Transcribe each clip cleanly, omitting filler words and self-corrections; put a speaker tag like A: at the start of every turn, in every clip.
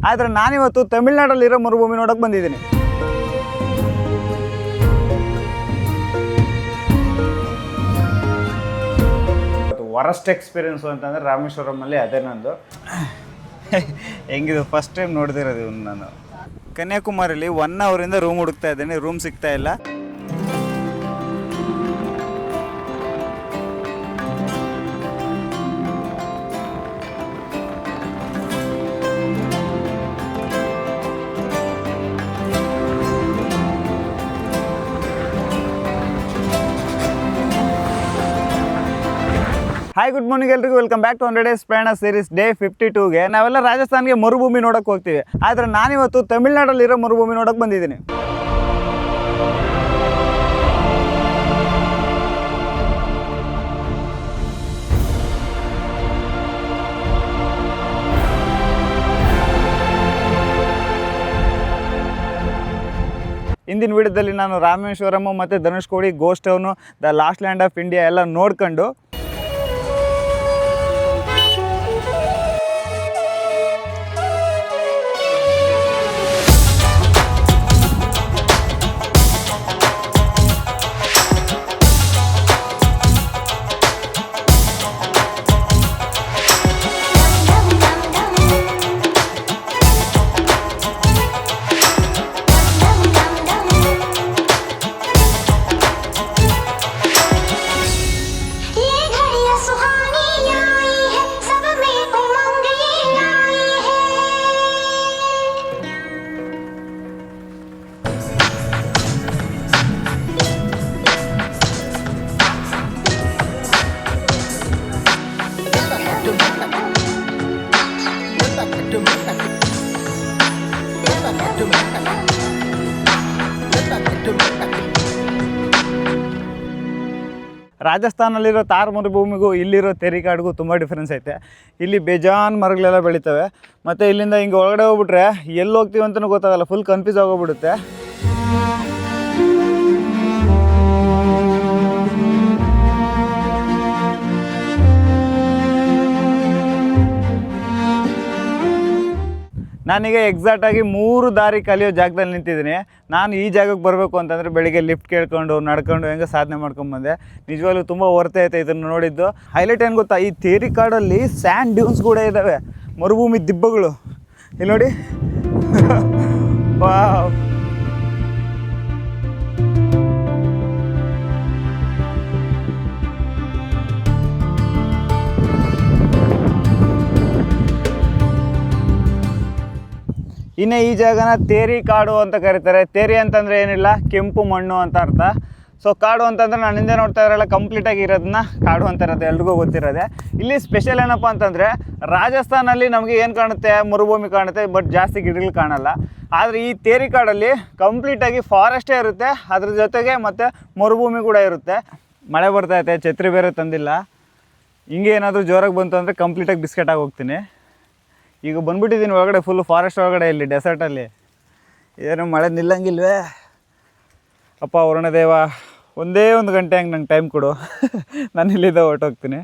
A: ಆದರೆ ನಾನಿವತ್ತು ತಮಿಳ್ನಾಡಲ್ಲಿರೋ ಮರುಭೂಮಿ ನೋಡೋಕೆ ಬಂದಿದ್ದೀನಿ. ವರಸ್ಟ್ ಎಕ್ಸ್ಪೀರಿಯೆನ್ಸು ಅಂತಂದರೆ ರಾಮೇಶ್ವರಮಲ್ಲಿ ಅದೇ ನಂದು. ಹೆಂಗಿದು ಫಸ್ಟ್ ಟೈಮ್ ನೋಡ್ದಿರೋದು ನಾನು. ಕನ್ಯಾಕುಮಾರಿಲಿ 1 ಅವರಿಂದ ರೂಮ್ ಹುಡುಕ್ತಾ ಇದ್ದೀನಿ, ರೂಮ್ ಸಿಗ್ತಾ ಇಲ್ಲ. ಹಾಯ್ ಗುಡ್ ಮಾರ್ನಿಂಗ್ ಎಲ್ರಿಗೂ, ವೆಲ್ಕಮ್ ಬ್ಯಾಕ್ ಟು 100 ಡೇಸ್ ಪ್ರಯಾಣ ಸೀರೀಸ್ ಡೇ 52ಗೆ. ನಾವೆಲ್ಲ ರಾಜಸ್ಥಾನ್ಗೆ ಮರುಭೂಮಿ ನೋಡೋಕೆ ಹೋಗ್ತೀವಿ, ಆದರೆ ನಾನಿವತ್ತು ತಮಿಳ್ನಾಡಲ್ಲಿರೋ ಮರುಭೂಮಿ ನೋಡೋಕೆ ಬಂದಿದ್ದೀನಿ. ಇಂದಿನ ವಿಡಿಯೋದಲ್ಲಿ ನಾನು ರಾಮೇಶ್ವರಂ ಮತ್ತು Dhanushkodi, ghost town, the last land of India ಎಲ್ಲ ನೋಡ್ಕೊಂಡು ರಾಜಸ್ಥಾನಲ್ಲಿರೋ ತಾರ್ ಮರುಭೂಮಿಗೂ ಇಲ್ಲಿರೋ ತೆರಿಕಾಡಿಗೂ ತುಂಬ ಡಿಫ್ರೆನ್ಸ್ ಐತೆ. ಇಲ್ಲಿ ಬೇಜಾನ್ ಮರಗಳೆಲ್ಲ ಬೆಳಿತವೆ, ಮತ್ತು ಇಲ್ಲಿಂದ ಹಿಂಗೆ ಒಳಗಡೆ ಹೋಗ್ಬಿಟ್ರೆ ಎಲ್ಲಿ ಹೋಗ್ತೀವಿ ಅಂತಲೂ ಗೊತ್ತಾಗಲ್ಲ, ಫುಲ್ ಕನ್ಫ್ಯೂಸ್ ಆಗೋಗ್ಬಿಡುತ್ತೆ. ನಾನೀಗ ಎಕ್ಸಾಕ್ಟಾಗಿ 3 ದಾರಿ ಕಲಿಯೋ ಜಾಗದಲ್ಲಿ ನಿಂತಿದ್ದೀನಿ. ನಾನು ಈ ಜಾಗಕ್ಕೆ ಬರಬೇಕು ಅಂತಂದರೆ ಬೆಳಿಗ್ಗೆ ಲಿಫ್ಟ್ ಕೇಳ್ಕೊಂಡು ನಡ್ಕೊಂಡು ಹೆಂಗೆ ಸಾಧನೆ ಮಾಡ್ಕೊಂಬಂದೆ. ನಿಜವಾಗ್ಲೂ ತುಂಬ ವರ್ತ್ ಐತೆ ಇದನ್ನು ನೋಡಿದ್ದು. ಹೈಲೈಟ್ ಏನು ಗೊತ್ತಾ, ಈ ತೇರಿಕಾಡಲ್ಲಿ ಸ್ಯಾಂಡ್ ಡ್ಯೂನ್ಸ್ ಕೂಡ ಇದ್ದಾವೆ, ಮರುಭೂಮಿ ದಿಬ್ಬಗಳು. ಇಲ್ಲಿ ನೋಡಿ, ವಾವ್. ಇನ್ನು ಈ ಜಾಗನ ತೇರಿ ಕಾಡು ಅಂತ ಕರೀತಾರೆ. ತೇರಿ ಅಂತಂದರೆ ಏನಿಲ್ಲ, ಕೆಂಪು ಮಣ್ಣು ಅಂತ ಅರ್ಥ. ಸೊ ಕಾಡು ಅಂತಂದರೆ ನಾನು ಹಿಂದೆ ನೋಡ್ತಾ ಇರೋಲ್ಲ, ಕಂಪ್ಲೀಟಾಗಿ ಇರೋದನ್ನ ಕಾಡು ಅಂತ ಇರೋದು ಎಲ್ರಿಗೂ ಗೊತ್ತಿರೋದೆ. ಇಲ್ಲಿ ಸ್ಪೆಷಲ್ ಏನಪ್ಪ ಅಂತಂದರೆ, ರಾಜಸ್ಥಾನಲ್ಲಿ ನಮಗೆ ಏನು ಕಾಣುತ್ತೆ, ಮರುಭೂಮಿ ಕಾಣುತ್ತೆ, ಬಟ್ ಜಾಸ್ತಿ ಗಿಡಗಳು ಕಾಣಲ್ಲ. ಆದರೆ ಈ ತೇರಿ ಕಾಡಲ್ಲಿ ಕಂಪ್ಲೀಟಾಗಿ ಫಾರೆಸ್ಟೇ ಇರುತ್ತೆ, ಅದ್ರ ಜೊತೆಗೆ ಮತ್ತು ಮರುಭೂಮಿ ಕೂಡ ಇರುತ್ತೆ. ಮಳೆ ಬರ್ತೈತೆ, ಛತ್ರಿ ಬೇರೆ ತಂದಿಲ್ಲ. ಹಿಂಗೆ ಏನಾದರೂ ಜೋರಾಗಿ ಬಂತು ಅಂದರೆ ಕಂಪ್ಲೀಟಾಗಿ ಬಿಸ್ಕೆಟ್ ಆಗಿ ಹೋಗ್ತೀನಿ. ಈಗ ಬಂದುಬಿಟ್ಟಿದ್ದೀನಿ ಒಳಗಡೆ, ಫುಲ್ ಫಾರೆಸ್ಟ್ ಒಳಗಡೆ, ಇಲ್ಲಿ ಡೆಸರ್ಟಲ್ಲಿ. ಏನು ಮಳೆ ನಿಲ್ಲಂಗಿಲ್ವೇ ಅಪ್ಪ ವರುಣದೇವ, ಒಂದೇ 1 ಗಂಟೆ ಹಂಗೆ ನಂಗೆ ಟೈಮ್ ಕೊಡು, ನಾನು ಇಲ್ಲಿಂದ ಹೊರಟೋಗ್ತೀನಿ.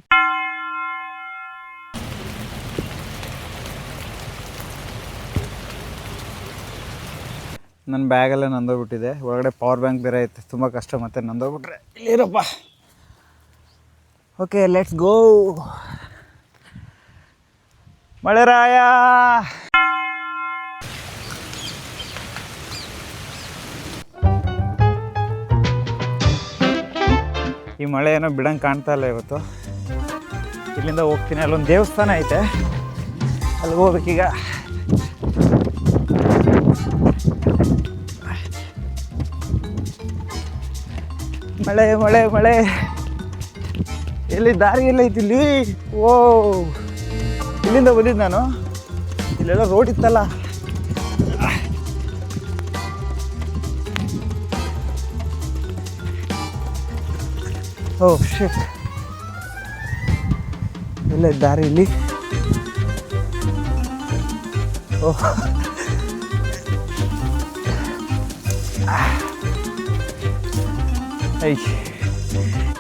A: ನನ್ನ ಬ್ಯಾಗೆಲ್ಲ ನಂದೋಗ್ಬಿಟ್ಟಿದೆ, ಒಳಗಡೆ ಪವರ್ ಬ್ಯಾಂಕ್ ಬೇರೆ ಐತೆ, ತುಂಬ ಕಷ್ಟ. ಮತ್ತೆ ನಂದೋಗ್ಬಿಟ್ರೆ ಇಲ್ಲಿರಪ್ಪ. Okay, let's go. ಮಳೆರಾಯ, ಈ ಮಳೆ ಏನೋ ಬಿಡಂಗೆ ಕಾಣ್ತಾ ಇಲ್ಲ ಇವತ್ತು. ಇಲ್ಲಿಂದ ಹೋಗ್ತೀನಿ, ಅಲ್ಲೊಂದು ದೇವಸ್ಥಾನ ಐತೆ, ಅಲ್ಲಿಗೆ ಹೋಗ್ಬೇಕೀಗ. ಮಳೆ ಮಳೆ ಮಳೆ, ಎಲ್ಲಿ ದಾರಿ ಎಲ್ಲ ಐತಿ ಇಲ್ಲಿ? ಓ, ಇಲ್ಲಿಂದ ಬಂದಿದ್ದು ನಾನು. ಇಲ್ಲೆಲ್ಲ ರೋಡ್ ಇತ್ತಲ್ಲ. ಓ ಶಿಟ್, ಎಲ್ಲ ದಾರಿ ಇಲ್ಲಿ. ಓಹ್, ಐ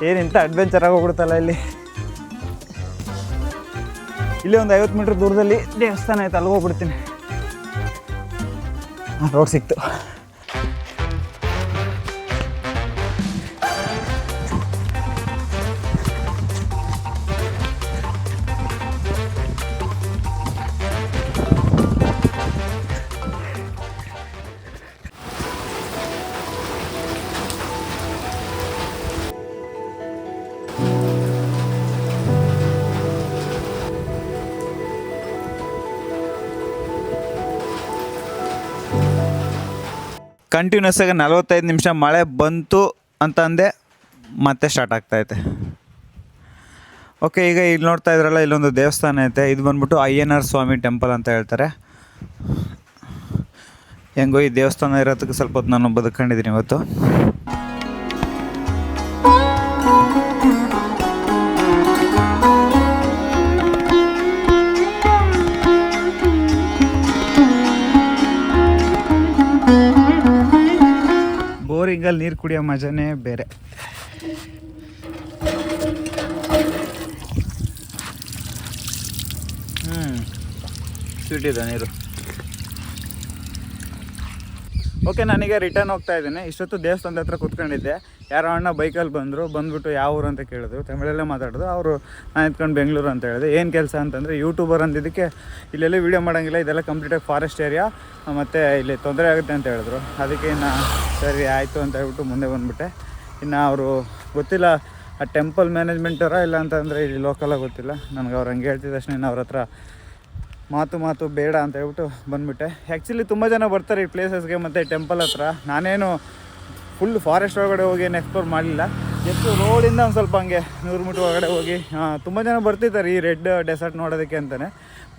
A: ಏನಿಂತ ಅಡ್ವೆಂಚರ್ ಆಗೋಗ್ಬಿಡ್ತಲ್ಲ ಇಲ್ಲಿ. ಇಲ್ಲಿ ಒಂದು 50 ಮೀಟ್ರ್ ದೂರದಲ್ಲಿ ದೇವಸ್ಥಾನ ಐತೆ, ಅಲ್ಲಿ ಹೋಗ್ಬಿಡ್ತೀನಿ. ರೋಡ್ ಸಿಕ್ತು. ಕಂಟಿನ್ಯೂಸ್ ಆಗಿ 45 ನಿಮಿಷ ಮಳೆ ಬಂತು ಅಂತಂದೆ ಮತ್ತೆ ಸ್ಟಾರ್ಟ್ ಆಗ್ತಾಯಿದೆ. ಓಕೆ, ಈಗ ಇಲ್ಲಿ ನೋಡ್ತಾ ಇದ್ರಲ್ಲ, ಇಲ್ಲೊಂದು ದೇವಸ್ಥಾನ ಐತೆ. ಇದು ಬಂದ್ಬಿಟ್ಟು ಅಯ್ಯನಾರ್ ಸ್ವಾಮಿ ಟೆಂಪಲ್ ಅಂತ ಹೇಳ್ತಾರೆ. ಹೆಂಗೋ ಈ ದೇವಸ್ಥಾನ ಇರೋದಕ್ಕೆ ಸ್ವಲ್ಪ ಹೊತ್ತು ನಾನು ಬದುಕೊಂಡಿದ್ದೀನಿ ಇವತ್ತು. ಬೋರಿಂಗಲ್ಲಿ ನೀರು ಕುಡಿಯೋ ಮಜಾನೇ ಬೇರೆ. ಸ್ವೀಟ್ ಇದೆ ನೀರು. ಓಕೆ, ನಾನೀಗ ರಿಟರ್ನ್ ಹೋಗ್ತಾ ಇದ್ದೀನಿ. ಇಷ್ಟೊತ್ತು ದೇವಸ್ಥಾನದ ಹತ್ರ ಕೂತ್ಕೊಂಡಿದ್ದೆ. ಯಾರೋ ಅಣ್ಣ ಬೈಕಲ್ಲಿ ಬಂದುಬಿಟ್ಟು ಯಾವ ಊರು ಅಂತ ಕೇಳಿದ್ರು. ತಮಿಳಲ್ಲೇ ಮಾತಾಡಿದ್ರು. ಅವರು ನಾನು ಎತ್ಕೊಂಡು ಬೆಂಗಳೂರು ಅಂತ ಹೇಳಿದೆ. ಏನು ಕೆಲಸ ಅಂತಂದರೆ ಯೂಟ್ಯೂಬರ್ ಅಂದಿದ್ದಕ್ಕೆ ಇಲ್ಲೆಲ್ಲ ವೀಡಿಯೋ ಮಾಡೋಂಗಿಲ್ಲ, ಇದೆಲ್ಲ ಕಂಪ್ಲೀಟಾಗಿ ಫಾರೆಸ್ಟ್ ಏರಿಯಾ, ಮತ್ತು ಇಲ್ಲಿ ತೊಂದರೆ ಆಗುತ್ತೆ ಅಂತ ಹೇಳಿದ್ರು. ಅದಕ್ಕೆ ಇನ್ನು ಸರಿ ಆಯಿತು ಅಂತ ಹೇಳ್ಬಿಟ್ಟು ಮುಂದೆ ಬಂದುಬಿಟ್ಟೆ. ಇನ್ನು ಅವರು ಗೊತ್ತಿಲ್ಲ, ಆ ಟೆಂಪಲ್ ಮ್ಯಾನೇಜ್ಮೆಂಟವರ ಇಲ್ಲ ಅಂತಂದರೆ ಇಲ್ಲಿ ಲೋಕಲಾಗಿ ಗೊತ್ತಿಲ್ಲ ನನಗೆ. ಅವ್ರು ಹಂಗೆ ಹೇಳ್ತಿದ್ದ ತಕ್ಷಣ ಅವ್ರ ಹತ್ರ ಮಾತು ಬೇಡ ಅಂತ ಹೇಳ್ಬಿಟ್ಟು ಬಂದುಬಿಟ್ಟೆ. ಆ್ಯಕ್ಚುಲಿ ತುಂಬ ಜನ ಬರ್ತಾರೆ ಈ ಪ್ಲೇಸಸ್ಗೆ ಮತ್ತು ಟೆಂಪಲ್ ಹತ್ರ. ನಾನೇನು ಫುಲ್ ಫಾರೆಸ್ಟ್ ಒಳಗಡೆ ಹೋಗಿ ಏನು ಎಕ್ಸ್ಪ್ಲೋರ್ ಮಾಡಲಿಲ್ಲ. ಜಸ್ಟ್ ರೋಡಿಂದ ಒಂದು ಸ್ವಲ್ಪ ಹಂಗೆ 100 ಮೀಟ್ರ್ ಒಳಗಡೆ ಹೋಗಿ ತುಂಬ ಜನ ಬರ್ತಿದ್ದಾರೆ ಈ ರೆಡ್ ಡೆಸರ್ಟ್ ನೋಡೋದಕ್ಕೆ ಅಂತಲೇ.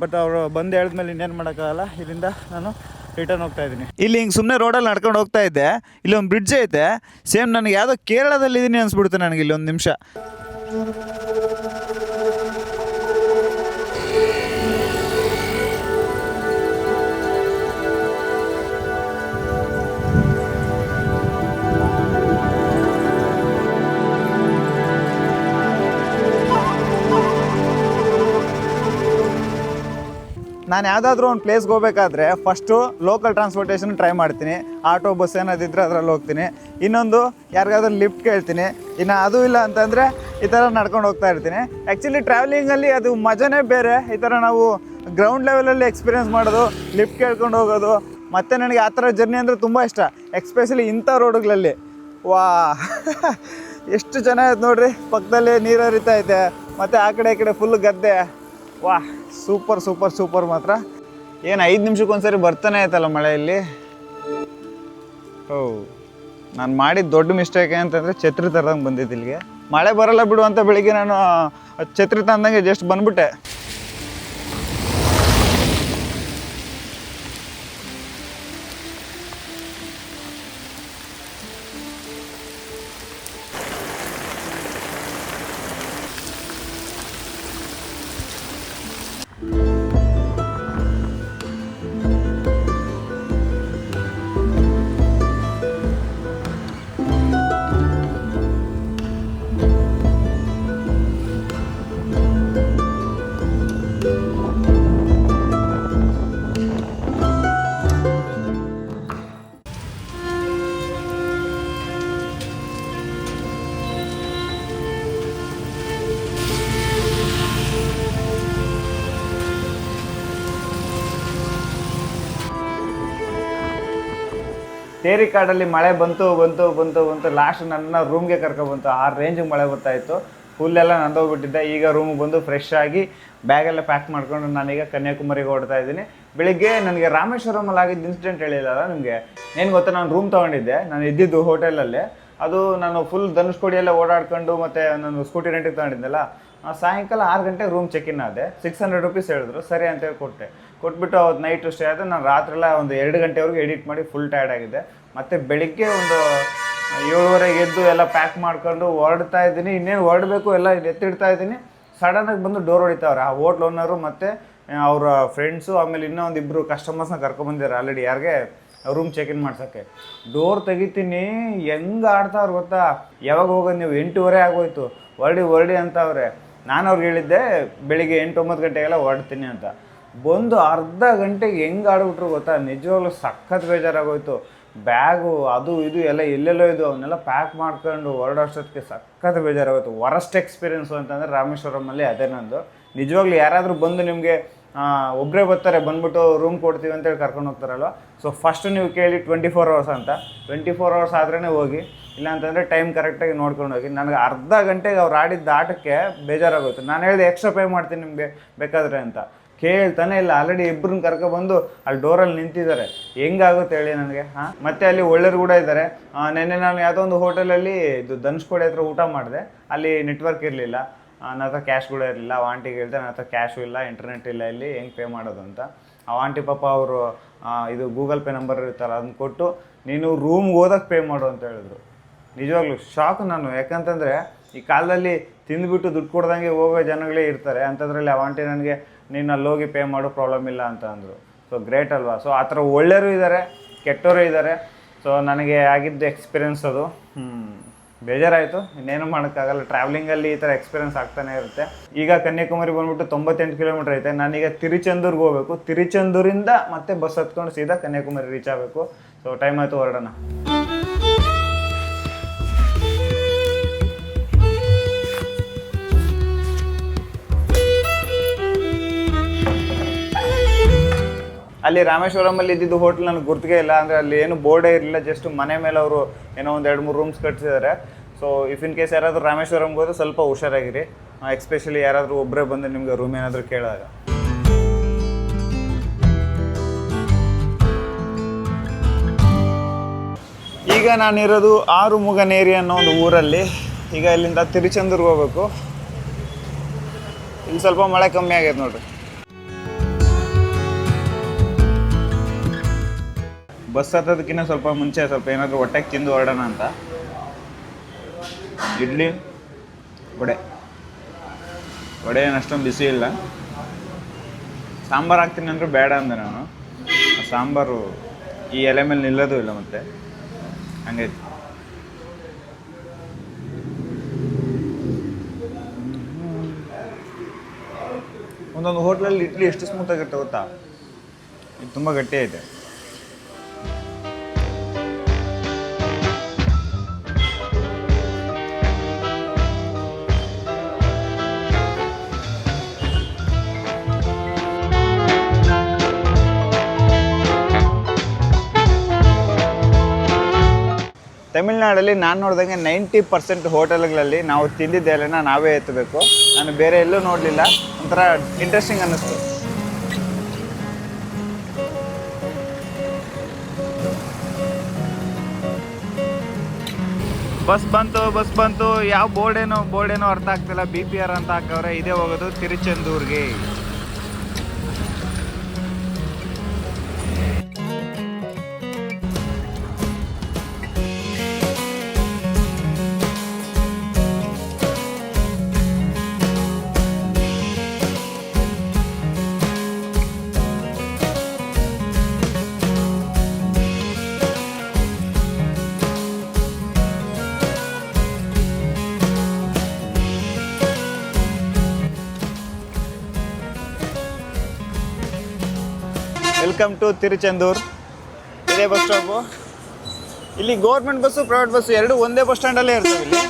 A: ಬಟ್ ಅವರು ಬಂದು ಹೇಳಿದ್ಮೇಲೆ ಇನ್ನೇನು ಮಾಡೋಕ್ಕಾಗಲ್ಲ. ಇಲ್ಲಿಂದ ನಾನು ರಿಟರ್ನ್ ಹೋಗ್ತಾ ಇದ್ದೀನಿ. ಇಲ್ಲಿ ಹಿಂಗೆ ಸುಮ್ಮನೆ ರೋಡಲ್ಲಿ ನಡ್ಕೊಂಡು ಹೋಗ್ತಾ ಇದ್ದೆ. ಇಲ್ಲೊಂದು ಬ್ರಿಡ್ಜ್ ಐತೆ. ಸೇಮ್ ನನಗೆ ಯಾವುದೋ ಕೇರಳದಲ್ಲಿದ್ದೀನಿ ಅನಿಸ್ಬಿಡುತ್ತೆ ನನಗೆ ಇಲ್ಲೊಂದು ನಿಮಿಷ. ನಾನು ಯಾವುದಾದ್ರೂ ಒಂದು ಪ್ಲೇಸ್ಗೆ ಹೋಗ್ಬೇಕಾದ್ರೆ ಫಸ್ಟು ಲೋಕಲ್ ಟ್ರಾನ್ಸ್ಪೋರ್ಟೇಷನ್ ಟ್ರೈ ಮಾಡ್ತೀನಿ. ಆಟೋ, ಬಸ್ ಏನಾದಿದ್ದರೆ ಅದರಲ್ಲಿ ಹೋಗ್ತೀನಿ. ಇನ್ನೊಂದು ಯಾರಿಗಾದ್ರೂ ಲಿಫ್ಟ್ ಕೇಳ್ತೀನಿ. ಇನ್ನು ಅದು ಇಲ್ಲ ಅಂತಂದರೆ ಈ ಥರ ನಡ್ಕೊಂಡು ಹೋಗ್ತಾ ಇರ್ತೀನಿ. ಆ್ಯಕ್ಚುಲಿ ಟ್ರಾವೆಲಿಂಗಲ್ಲಿ ಅದು ಮಜಾನೇ ಬೇರೆ. ಈ ಥರ ನಾವು ಗ್ರೌಂಡ್ ಲೆವೆಲಲ್ಲಿ ಎಕ್ಸ್ಪೀರಿಯೆನ್ಸ್ ಮಾಡೋದು, ಲಿಫ್ಟ್ ಕೇಳ್ಕೊಂಡು ಹೋಗೋದು. ಮತ್ತು ನನಗೆ ಆ ಥರ ಜರ್ನಿ ಅಂದರೆ ತುಂಬ ಇಷ್ಟ, ಎಕ್ಸ್ಪೆಷಲಿ ಇಂಥ ರೋಡುಗಳಲ್ಲಿ. ವಾ ಎಷ್ಟು ಚೆನ್ನಾಗಿದೆ ನೋಡ್ರಿ. ಪಕ್ಕದಲ್ಲಿ ನೀರು ಹರಿತಾ ಐತೆ, ಮತ್ತು ಆ ಕಡೆ ಈ ಕಡೆ ಫುಲ್ ಗದ್ದೆ. ವಾಹ್, ಸೂಪರ್ ಮಾತ್ರ. ಏನು 5 ನಿಮಿಷಕ್ಕೊಂದ್ಸರಿ ಬರ್ತಾನೆ ಆಯ್ತಲ್ಲ ಮಳೆಯಲ್ಲಿ. ನಾನು ಮಾಡಿದ ದೊಡ್ಡ ಮಿಸ್ಟೇಕ್ ಅಂತಂದರೆ ಛತ್ರಿ ತರದಂಗೆ ಬಂದಿದ್ದು ಇಲ್ಲಿಗೆ. ಮಳೆ ಬರಲ್ಲ ಬಿಡು ಅಂತ ಬೆಳಿಗ್ಗೆ ನಾನು ಛತ್ರಿ ತಂದಂಗೆ ಜಸ್ಟ್ ಬಂದ್ಬಿಟ್ಟೆ. ತೇರಿಕಾಡಲ್ಲಿ ಮಳೆ ಬಂತು. ಲಾಸ್ಟ್ ನನ್ನ ರೂಮ್ಗೆ ಕರ್ಕೊಬಂತು. ಆ ರೇಂಜಿಗೆ ಮಳೆ ಬರ್ತಾಯಿತ್ತು. ಫುಲ್ಲೆಲ್ಲ ನಂದೋಗ್ಬಿಟ್ಟಿದ್ದೆ. ಈಗ ರೂಮಿಗೆ ಬಂದು ಫ್ರೆಶ್ ಆಗಿ ಬ್ಯಾಗೆಲ್ಲ ಪ್ಯಾಕ್ ಮಾಡ್ಕೊಂಡು ನಾನೀಗ ಕನ್ಯಾಕುಮಾರಿಗೆ ಹೊಡ್ತಾ ಇದ್ದೀನಿ. ಬೆಳಿಗ್ಗೆ ನನಗೆ ರಾಮೇಶ್ವರಮಲ್ಲಿ ಆಗಿದ್ದು ಇನ್ಸಿಡೆಂಟ್ ಹೇಳಿಲ್ಲ ನಿಮಗೆ. ಏನು ಗೊತ್ತಾ, ನಾನು ರೂಮ್ ತೊಗೊಂಡಿದ್ದೆ. ನಾನು ಇದ್ದಿದ್ದು ಹೋಟೆಲಲ್ಲೇ. ಅದು ನಾನು ಫುಲ್ ಧನುಷ್ಕೋಡಿಯೆಲ್ಲ ಓಡಾಡ್ಕೊಂಡು ಮತ್ತು ನಾನು ಸ್ಕೂಟಿ ರೆಂಟಿಗೆ ತೊಗೊಂಡಿದ್ದೆಲ್ಲ. ಸಾಯಂಕಾಲ 6 ಗಂಟೆಗೆ ರೂಮ್ ಚೆಕ್ ಇನ್ ಆದೆ. 600 ರುಪೀಸ್ ಹೇಳಿದ್ರು. ಸರಿ ಅಂತೇಳಿ ಕೊಟ್ಬಿಟ್ಟು ಅವತ್ತು ನೈಟು ಸ್ಟೇ ಆದ. ನಾನು ರಾತ್ರಿಯೆಲ್ಲ ಒಂದು 2 ಗಂಟೆವರೆಗೂ ಎಡಿಟ್ ಮಾಡಿ ಫುಲ್ ಟಯರ್ಡ್ ಆಗಿದೆ. ಮತ್ತು ಬೆಳಿಗ್ಗೆ ಒಂದು 7:30 ಎದ್ದು ಎಲ್ಲ ಪ್ಯಾಕ್ ಮಾಡ್ಕೊಂಡು ಹೊರಡ್ತಾ ಇದ್ದೀನಿ. ಇನ್ನೇನು ಹೊರಡಬೇಕು, ಎಲ್ಲ ಎತ್ತಿಡ್ತಾ ಇದ್ದೀನಿ. ಸಡನ್ನಾಗಿ ಬಂದು ಡೋರ್ ಹೊಡಿತಾವ್ರೆ ಆ ಹೋಟ್ಲ್ ಓನರು ಮತ್ತು ಅವರ ಫ್ರೆಂಡ್ಸು. ಆಮೇಲೆ ಇನ್ನೂ ಒಂದಿಬ್ಬರು ಕಸ್ಟಮರ್ಸ್ನ ಕರ್ಕೊಂಬಂದಿದ್ದಾರೆ ಆಲ್ರೆಡಿ ಯಾರಿಗೆ ರೂಮ್ ಚೆಕ್ ಇನ್ ಮಾಡ್ಸೋಕ್ಕೆ. ಡೋರ್ ತೆಗಿತೀನಿ, ಹೆಂಗೆ ಆಡ್ತಾವ್ರು ಗೊತ್ತಾ. ಯಾವಾಗ ಹೋಗೋದು ನೀವು, 8:30 ಆಗೋಯ್ತು, ಹೊರಡಿ ಅಂತ ಅವ್ರೆ. ನಾನು ಅವ್ರಿಗೆ ಹೇಳಿದ್ದೆ ಬೆಳಿಗ್ಗೆ 8-9 ಗಂಟೆಗೆಲ್ಲ ಹೊರಡ್ತೀನಿ ಅಂತ. ಬಂದು ಅರ್ಧ ಗಂಟೆಗೆ ಹೆಂಗೆ ಆಡ್ಬಿಟ್ರು ಗೊತ್ತಾ, ನಿಜವಾಗ್ಲೂ ಸಖತ್ ಬೇಜಾರಾಗೋಯ್ತು. ಬ್ಯಾಗು ಅದು ಇದು ಎಲ್ಲ ಎಲ್ಲೆಲ್ಲೋ ಇದು ಅವನ್ನೆಲ್ಲ ಪ್ಯಾಕ್ ಮಾಡ್ಕೊಂಡು ಹೊರಡೋಷ್ಟೊತ್ತಿಗೆ ಸಖತ್ ಬೇಜಾರಾಗೋಯ್ತು. ವರಸ್ಟ್ ಎಕ್ಸ್ಪೀರಿಯೆನ್ಸು ಅಂತಂದರೆ ರಾಮೇಶ್ವರಮಲ್ಲಿ ಅದೇ ನಂದು. ನಿಜವಾಗ್ಲೂ ಯಾರಾದರೂ ಬಂದು ನಿಮಗೆ ಒಬ್ಬರೇ ಬರ್ತಾರೆ, ಬಂದ್ಬಿಟ್ಟು ರೂಮ್ ಕೊಡ್ತೀವಿ ಅಂತೇಳಿ ಕರ್ಕೊಂಡು ಹೋಗ್ತಾರಲ್ವ, ಸೊ ಫಸ್ಟು ನೀವು ಕೇಳಿ 24 hours ಅಂತ. 24 hours ಆದ್ರೇ ಹೋಗಿ, ಇಲ್ಲಾಂತಂದರೆ ಟೈಮ್ ಕರೆಕ್ಟಾಗಿ ನೋಡ್ಕೊಂಡು ಹೋಗಿ. ನನಗೆ ಅರ್ಧ ಗಂಟೆಗೆ ಅವ್ರು ಆಡಿದ್ದ ಆಟಕ್ಕೆ ಬೇಜಾರಾಗೋಯ್ತು. ನಾನು ಹೇಳಿದೆ ಎಕ್ಸ್ಟ್ರಾ ಪೇ ಮಾಡ್ತೀನಿ ನಿಮಗೆ ಬೇಕಾದರೆ ಅಂತ. ಕೇಳ್ತಾನೆ ಇಲ್ಲ. ಆಲ್ರೆಡಿ ಇಬ್ಬರನ್ನ ಕರ್ಕೊಬಂದು ಅಲ್ಲಿ ಡೋರಲ್ಲಿ ನಿಂತಿದ್ದಾರೆ. ಹೆಂಗಾಗುತ್ತೆ ಹೇಳಿ ನನಗೆ. ಮತ್ತು ಅಲ್ಲಿ ಒಳ್ಳೆಯರು ಕೂಡ ಇದ್ದಾರೆ. ನೆನ್ನೆ ನಾನು ಯಾವುದೋ ಒಂದು ಹೋಟೆಲಲ್ಲಿ ಇದು ಧನುಷ್ಕೋಡಿ ಹತ್ರ ಊಟ ಮಾಡಿದೆ. ಅಲ್ಲಿ ನೆಟ್ವರ್ಕ್ ಇರಲಿಲ್ಲ, ನನ್ನ ಹತ್ರ ಕ್ಯಾಶ್ ಕೂಡ ಇರಲಿಲ್ಲ. ಆ ಆಂಟಿಗೆ ಹೇಳಿದೆ ನನ್ನ ಹತ್ರ ಕ್ಯಾಶು ಇಲ್ಲ, ಇಂಟರ್ನೆಟ್ ಇಲ್ಲ, ಇಲ್ಲಿ ಹೆಂಗೆ ಪೇ ಮಾಡೋದು ಅಂತ. ಆ ಆಂಟಿ ಪಾಪ ಅವರು ಇದು ಗೂಗಲ್ ಪೇ ನಂಬರ್ ಇರುತ್ತಲ್ಲ ಅದನ್ನ ಕೊಟ್ಟು ನೀನು ರೂಮ್ಗೆ ಹೋದಾಗ ಪೇ ಮಾಡು ಅಂತ ಹೇಳಿದ್ರು. ನಿಜವಾಗ್ಲೂ ಶಾಕ್ ನಾನು. ಯಾಕಂತಂದರೆ ಈ ಕಾಲದಲ್ಲಿ ತಿಂದುಬಿಟ್ಟು ದುಡ್ಡು ಕೊಡ್ದಂಗೆ ಹೋಗೋ ಜನಗಳೇ ಇರ್ತಾರೆ. ಅಂಥದ್ರಲ್ಲಿ ಆ ಆಂಟಿ ನನಗೆ ನೀನು ಅಲ್ಲಿ ಹೋಗಿ ಪೇ ಮಾಡೋ ಪ್ರಾಬ್ಲಮ್ ಇಲ್ಲ ಅಂತ ಅಂದರು. ಸೊ ಗ್ರೇಟ್ ಅಲ್ವಾ. ಸೊ ಆ ಥರ ಒಳ್ಳೆಯರು ಇದ್ದಾರೆ, ಕೆಟ್ಟವರು ಇದ್ದಾರೆ. ಸೊ ನನಗೆ ಆಗಿದ್ದ ಎಕ್ಸ್ಪೀರಿಯೆನ್ಸ್ ಅದು. ಬೇಜಾರಾಯಿತು, ಇನ್ನೇನು ಮಾಡೋಕ್ಕಾಗಲ್ಲ. ಟ್ರಾವೆಲಿಂಗಲ್ಲಿ ಈ ಥರ ಎಕ್ಸ್ಪೀರಿಯೆನ್ಸ್ ಆಗ್ತಾನೆ ಇರುತ್ತೆ. ಈಗ ಕನ್ಯಾಕುಮಾರಿ ಬಂದ್ಬಿಟ್ಟು 98 ಕಿಲೋಮೀಟ್ರ್ ಐತೆ. ನಾನೀಗ ತಿರುಚೆಂದೂರ್ಗೆ ಹೋಗಬೇಕು. ತಿರುಚೆಂದೂರಿಂದ ಮತ್ತೆ ಬಸ್ ಹತ್ಕೊಂಡು ಸೀದಾ ಕನ್ಯಾಕುಮಾರಿ ರೀಚ್ ಆಗಬೇಕು. ಸೊ ಟೈಮ್ ಆಯಿತು, ಹೊರಡೋಣ. ಅಲ್ಲಿ ರಾಮೇಶ್ವರಮಲ್ಲಿ ಇದ್ದಿದ್ದು ಹೋಟ್ಲ್ ನನಗೆ ಗುರ್ತಿಗೆ ಇಲ್ಲ. ಅಂದರೆ ಅಲ್ಲಿ ಏನು ಬೋರ್ಡೇ ಇರಲಿಲ್ಲ, ಜಸ್ಟ್ ಮನೆ ಮೇಲೆ ಅವರು ಏನೋ ಒಂದು 2-3 ರೂಮ್ಸ್ ಕಟ್ಸಿದ್ದಾರೆ. ಸೊ ಇಫ್ ಇನ್ ಕೇಸ್ ಯಾರಾದರೂ ರಾಮೇಶ್ವರಮ್ಗೆ ಹೋದ್ರೆ ಸ್ವಲ್ಪ ಹುಷಾರಾಗಿರಿ. ಎಕ್ಸ್ಪೆಷಲಿ ಯಾರಾದರೂ ಒಬ್ಬರೇ ಬಂದು ನಿಮ್ಗೆ ರೂಮ್ ಏನಾದರೂ ಕೇಳಿದಾಗ. ಈಗ ನಾನಿರೋದು ಆರುಮುಗನೇರಿ ಅನ್ನೋ ಒಂದು ಊರಲ್ಲಿ. ಈಗ ಇಲ್ಲಿಂದ ತಿರುಚೆಂದೂರ್ಗೆ ಹೋಗ್ಬೇಕು. ಇಲ್ಲಿ ಸ್ವಲ್ಪ ಮಳೆ ಕಮ್ಮಿ ಆಗೈತೆ ನೋಡ್ರಿ. ಬಸ್ ಹತ್ತೋದಕ್ಕಿಂತ ಸ್ವಲ್ಪ ಮುಂಚೆ ಸ್ವಲ್ಪ ಏನಾದರೂ ಹೊಟ್ಟೆಗೆ ತಿಂದು ಹೊರಡೋಣ ಅಂತ. ಇಡ್ಲಿ ವಡೆ ಏನು ಅಷ್ಟೊಂದು ಬಿಸಿ ಇಲ್ಲ. ಸಾಂಬಾರು ಹಾಕ್ತೀನಿ ಅಂದರೂ ಬೇಡ ಅಂದೆ ನಾನು. ಸಾಂಬಾರು ಈ ಎಲೆ ಮೇಲೆ ನಿಲ್ಲೋದು ಇಲ್ಲ ಮತ್ತೆ, ಹಂಗೈತಿ. ಒಂದೊಂದು ಹೋಟ್ಲಲ್ಲಿ ಇಡ್ಲಿ ಎಷ್ಟು ಸ್ಮೂತಾಗಿರುತ್ತೆ ಗೊತ್ತಾ, ಇದು ತುಂಬ ಗಟ್ಟಿ ಐತೆ. ತಮಿಳ್ನಾಡಲ್ಲಿ ನಾನು ನೋಡಿದಂಗೆ 90% ಹೋಟೆಲ್ಗಳಲ್ಲಿ ನಾವು ತಿಂದಿದ್ದ ಎಲೆನ ನಾವೇ ಎತ್ತಬೇಕು. ನಾನು ಬೇರೆ ಎಲ್ಲೂ ನೋಡಲಿಲ್ಲ. ಒಂಥರ ಇಂಟ್ರೆಸ್ಟಿಂಗ್ ಅನ್ನಿಸ್ತು. ಬಸ್ ಬಂತು. ಯಾವ ಬೋರ್ಡೇನೋ ಅರ್ಥ ಆಗ್ತಿಲ್ಲ. BPR ಅಂತ ಹಾಕವ್ರೆ. ಇದೇ ಹೋಗೋದು ತಿರುಚೆಂದೂರ್ಗೆ. Welcome to Tiruchendur. ಇದೇ ಬಸ್ ಸ್ಟಾಪು. ಇಲ್ಲಿ ಗೌರ್ಮೆಂಟ್ ಬಸ್ಸು, ಪ್ರೈವೇಟ್ ಬಸ್ಸು ಎರಡು ಒಂದೇ ಬಸ್ ಸ್ಟ್ಯಾಂಡಲ್ಲೇ ಇರ್ತವೆ. ಇಲ್ಲಿ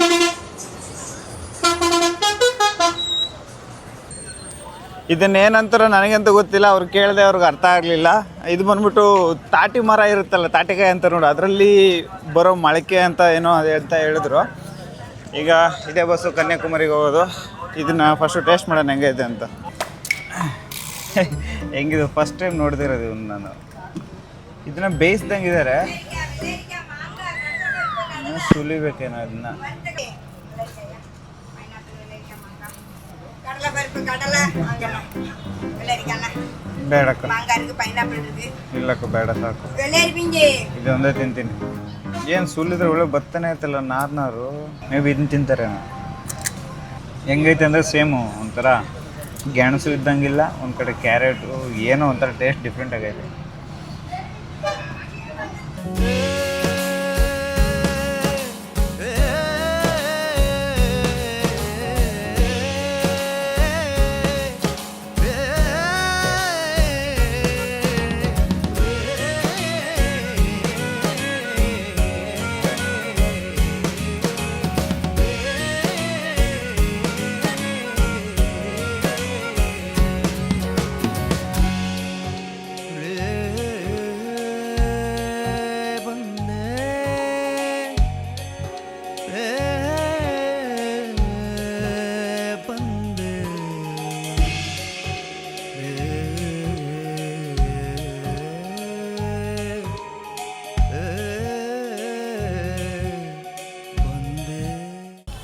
A: ಇದನ್ನೇನಂತಾರ ನನಗಂತೂ ಗೊತ್ತಿಲ್ಲ. ಅವ್ರು ಕೇಳಿದೆ, ಅವ್ರಿಗೆ ಅರ್ಥ ಆಗಲಿಲ್ಲ. ಇದು ಬಂದ್ಬಿಟ್ಟು ತಾಟಿ ಮರ ಇರುತ್ತಲ್ಲ, ತಾಟಿಕಾಯಿ ಅಂತ ನೋಡು, ಅದರಲ್ಲಿ ಬರೋ ಮೊಳಕೆ ಅಂತ ಏನೋ ಅಂತ ಹೇಳಿದ್ರು. ಈಗ ಇದೇ ಬಸ್ಸು ಕನ್ಯಾಕುಮಾರಿಗೆ ಹೋಗೋದು. ಇದನ್ನು ಫಸ್ಟು ಟೇಸ್ಟ್ ಮಾಡೋಣ ಹೆಂಗೈತೆ ಅಂತ. ಹೆಂಗಿದು ಫಸ್ಟ್ ಟೈಮ್ ನೋಡ್ದಿರೋದು ಇವನು ನಾನು. ಇದನ್ನ ಬೇಯಿಸ್ದಂಗಿದ್ದಾರೆ, ಸುಲಿಬೇಕೇನೋ ಅದನ್ನ. ಬೇಡಕ್ಕ, ಇಲ್ಲಕ್ಕ ಬೇಡ, ಸಾಕು. ಇದೊಂದೇ ತಿಂತೀನಿ. ಏನು ಸುಲಿದ್ರೆ ಒಳ್ಳೆ ಬತ್ತನೆ ಐತಲ್ಲ ನಾರು. ಮೇ ಬಿ ಇದನ್ನ ತಿಂತಾರೆ. ಹೆಂಗೈತೆ ಅಂದರೆ ಸೇಮು ಒಂಥರ ಗೆಣಸು ಇದ್ದಂಗಿಲ್ಲ, ಒಂದು ಕಡೆ ಕ್ಯಾರೆಟು, ಏನೋ ಒಂಥರ ಟೇಸ್ಟ್ ಡಿಫ್ರೆಂಟ್ ಆಗೈತೆ.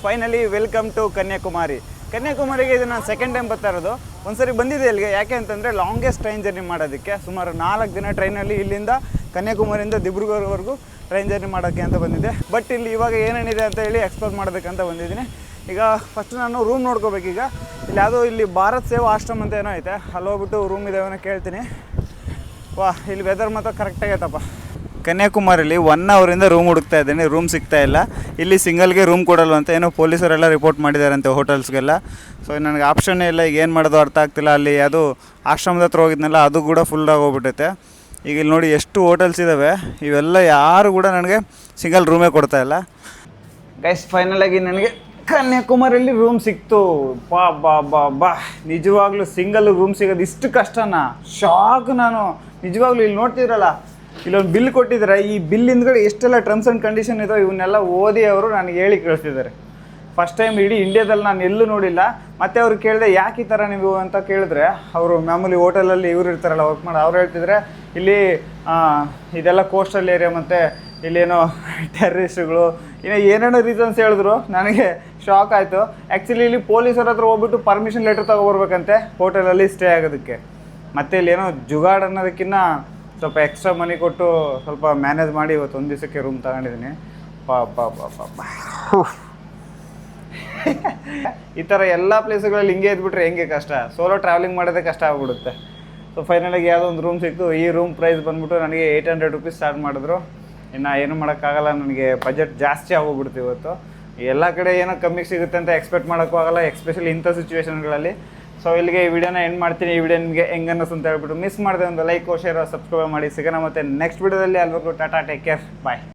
A: ಫೈನಲಿ ವೆಲ್ಕಮ್ ಟು ಕನ್ಯಾಕುಮಾರಿಗೆ ಇದು ನಾನು ಸೆಕೆಂಡ್ ಟೈಮ್ ಬರ್ತಾ ಇರೋದು. ಒಂದ್ಸರಿ ಬಂದಿದೆ ಇಲ್ಲಿಗೆ, ಯಾಕೆ ಅಂತಂದರೆ ಲಾಂಗೆಸ್ಟ್ ಟ್ರೈನ್ ಜರ್ನಿ ಮಾಡೋದಕ್ಕೆ. ಸುಮಾರು 4 ದಿನ ಟ್ರೈನಲ್ಲಿ ಇಲ್ಲಿಂದ ಕನ್ಯಾಕುಮಾರಿಯಿಂದ ದಿಬ್ರುಗಢವರೆಗೂ ಟ್ರೈನ್ ಜರ್ನಿ ಮಾಡೋಕ್ಕೆ ಅಂತ ಬಂದಿದ್ದೆ. ಬಟ್ ಇಲ್ಲಿ ಇವಾಗ ಏನೇನಿದೆ ಅಂತ ಹೇಳಿ ಎಕ್ಸ್ಪ್ಲೋರ್ ಮಾಡೋದಕ್ಕಂತ ಬಂದಿದ್ದೀನಿ. ಈಗ ಫಸ್ಟ್ ನಾನು ರೂಮ್ ನೋಡ್ಕೋಬೇಕೀಗ. ಇಲ್ಲಿ ಯಾವುದೋ ಇಲ್ಲಿ ಭಾರತ್ ಸೇವಾ ಆಶ್ರಮ ಅಂತ ಏನೋ ಐತೆ, ಅಲ್ಲಿ ಹೋಗ್ಬಿಟ್ಟು ರೂಮ್ ಇದಾವೇನೋ ಕೇಳ್ತೀನಿ. ಇಲ್ಲಿ ವೆದರ್ ಮಾತ್ರ ಕರೆಕ್ಟಾಗೈತಪ್ಪ. ಕನ್ಯಾಕುಮಾರಿಲಿ 1 ಅವರಿಂದ ರೂಮ್ ಹುಡುಕ್ತಾ ಇದ್ದೀನಿ, ರೂಮ್ ಸಿಗ್ತಾ ಇಲ್ಲ. ಇಲ್ಲಿ ಸಿಂಗಲ್ಗೆ ರೂಮ್ ಕೊಡಲ್ವ ಅಂತ ಏನೋ ಪೊಲೀಸರೆಲ್ಲ ರಿಪೋರ್ಟ್ ಮಾಡಿದಾರಂತೆ ಹೋಟೆಲ್ಸ್ಗೆಲ್ಲ. ಸೊ ನನಗೆ ಆಪ್ಷನ್ನೇ ಇಲ್ಲ, ಈಗ ಏನು ಮಾಡೋದು ಅರ್ಥ ಆಗ್ತಿಲ್ಲ. ಅಲ್ಲಿ ಅದು ಆಶ್ರಮದ ಹತ್ರ ಹೋಗಿದ್ನಲ್ಲ, ಅದು ಕೂಡ ಫುಲ್ಲಾಗಿ ಹೋಗ್ಬಿಟ್ಟೈತೆ. ಈಗ ಇಲ್ಲಿ ನೋಡಿ ಎಷ್ಟು ಹೋಟೆಲ್ಸ್ ಇದ್ದಾವೆ, ಇವೆಲ್ಲ ಯಾರು ಕೂಡ ನನಗೆ ಸಿಂಗಲ್ ರೂಮೇ ಕೊಡ್ತಾ ಇಲ್ಲ. ಗೈಸ್ ಫೈನಲಾಗಿ ನನಗೆ ಕನ್ಯಾಕುಮಾರಿಯಲ್ಲಿ ರೂಮ್ ಸಿಕ್ತು. ಬಾ ನಿಜವಾಗ್ಲೂ ಸಿಂಗಲ್ ರೂಮ್ ಸಿಗೋದು ಇಷ್ಟು ಕಷ್ಟನಾ? ಶಾಕ್ ನಾನು ನಿಜವಾಗ್ಲೂ. ಇಲ್ಲಿ ನೋಡ್ತಿದ್ರಲ್ಲ, ಇಲ್ಲೊಂದು ಬಿಲ್ ಕೊಟ್ಟಿದ್ದಾರೆ. ಈ ಬಿಲ್ ಹಿಂದ್ಗಡೆ ಎಷ್ಟೆಲ್ಲ ಟರ್ಮ್ಸ್ ಆ್ಯಂಡ್ ಕಂಡೀಷನ್ ಇದೋ ಇವನ್ನೆಲ್ಲ ಓದಿ ಅವರು ನನಗೆ ಹೇಳಿ ಕಳಿಸ್ತಿದ್ದಾರೆ. ಫಸ್ಟ್ ಟೈಮ್ ಇಡೀ ಇಂಡಿಯಾದಲ್ಲಿ ನಾನು ಎಲ್ಲೂ ನೋಡಿಲ್ಲ. ಮತ್ತು ಅವ್ರು ಕೇಳಿದೆ ಯಾಕೆ ಈ ಥರ ನೀವು ಅಂತ ಕೇಳಿದ್ರೆ, ಅವರು ಮಾಮೂಲಿ ಹೋಟೆಲಲ್ಲಿ ಇವ್ರು ಇರ್ತಾರಲ್ಲ ವರ್ಕ್ ಮಾಡಿ, ಅವ್ರು ಹೇಳ್ತಿದ್ರೆ ಇಲ್ಲಿ ಇದೆಲ್ಲ ಕೋಸ್ಟಲ್ ಏರಿಯಾ ಮತ್ತು ಇಲ್ಲೇನೋ ಟೆರ್ರಿಸ್ಟ್ಗಳು ಏನೇನೋ ರೀಸನ್ಸ್ ಹೇಳಿದ್ರು. ನನಗೆ ಶಾಕ್ ಆಯಿತು. ಆ್ಯಕ್ಚುಲಿ ಇಲ್ಲಿ ಪೊಲೀಸರ ಹತ್ರ ಹೋಗ್ಬಿಟ್ಟು ಪರ್ಮಿಷನ್ ಲೆಟರ್ ತೊಗೊಬರ್ಬೇಕಂತೆ ಹೋಟೆಲಲ್ಲಿ ಸ್ಟೇ ಆಗೋದಕ್ಕೆ. ಮತ್ತು ಇಲ್ಲೇನೋ ಜುಗಾಡ್ ಅನ್ನೋದಕ್ಕಿಂತ ಸ್ವಲ್ಪ ಎಕ್ಸ್ಟ್ರಾ ಮನಿ ಕೊಟ್ಟು ಸ್ವಲ್ಪ ಮ್ಯಾನೇಜ್ ಮಾಡಿ ಇವತ್ತು 1 ದಿವಸಕ್ಕೆ ರೂಮ್ ತಗೊಂಡಿದ್ದೀನಿ. ಈ ಥರ ಎಲ್ಲ ಪ್ಲೇಸ್ಗಳಲ್ಲಿ ಹಿಂಗೆ ಇದ್ಬಿಟ್ರೆ ಹೆಂಗೆ ಕಷ್ಟ. ಸೋಲೋ ಟ್ರಾವೆಲಿಂಗ್ ಮಾಡೋದೇ ಕಷ್ಟ ಆಗ್ಬಿಡುತ್ತೆ. ಸೊ ಫೈನಲಾಗಿ ಯಾವುದೋ ಒಂದು ರೂಮ್ ಸಿಕ್ತು. ಈ ರೂಮ್ ಪ್ರೈಸ್ ಬಂದ್ಬಿಟ್ಟು ನನಗೆ 800 ರುಪೀಸ್ ಸ್ಟಾರ್ಟ್ ಮಾಡಿದ್ರು. ಇನ್ನು ಏನು ಮಾಡೋಕ್ಕಾಗಲ್ಲ, ನನಗೆ ಬಜೆಟ್ ಜಾಸ್ತಿ ಆಗೋಗ್ಬಿಡ್ತು ಇವತ್ತು. ಎಲ್ಲ ಕಡೆ ಏನೋ ಕಮ್ಮಿಗೆ ಸಿಗುತ್ತೆ ಅಂತ ಎಕ್ಸ್ಪೆಕ್ಟ್ ಮಾಡೋಕ್ಕೂ ಆಗಲ್ಲ, ಎಸ್ಪೆಷಲಿ ಇಂಥ ಸಿಚುವೇಷನ್ಗಳಲ್ಲಿ. ಸೊ ಇಲ್ಲಿಗೆ ಈ ವಿಡಿಯೋನ ಎಂಡ್ ಮಾಡ್ತೀನಿ. ಈ ವಿಡಿಯೋ ನಿಮಗೆ ಹೆಂಗೆ ಅನ್ನಿಸ್ತು ಅಂತ ಹೇಳ್ಬಿಟ್ಟು ಮಿಸ್ ಮಾಡಿದೆ ಒಂದು ಲೈಕ್, ಶೇರ್, ಸಬ್ಸ್ಕ್ರೈಬ್ ಮಾಡಿ. ಸಿಗೋಣ ಮತ್ತೆ ನೆಕ್ಸ್ಟ್ ವಿಡಿಯೋದಲ್ಲಿ. ಅಲ್ಲಿವರೆಗೂ ಟಾಟಾ, ಟೇಕ್ ಕೇರ್, ಬಾಯ್.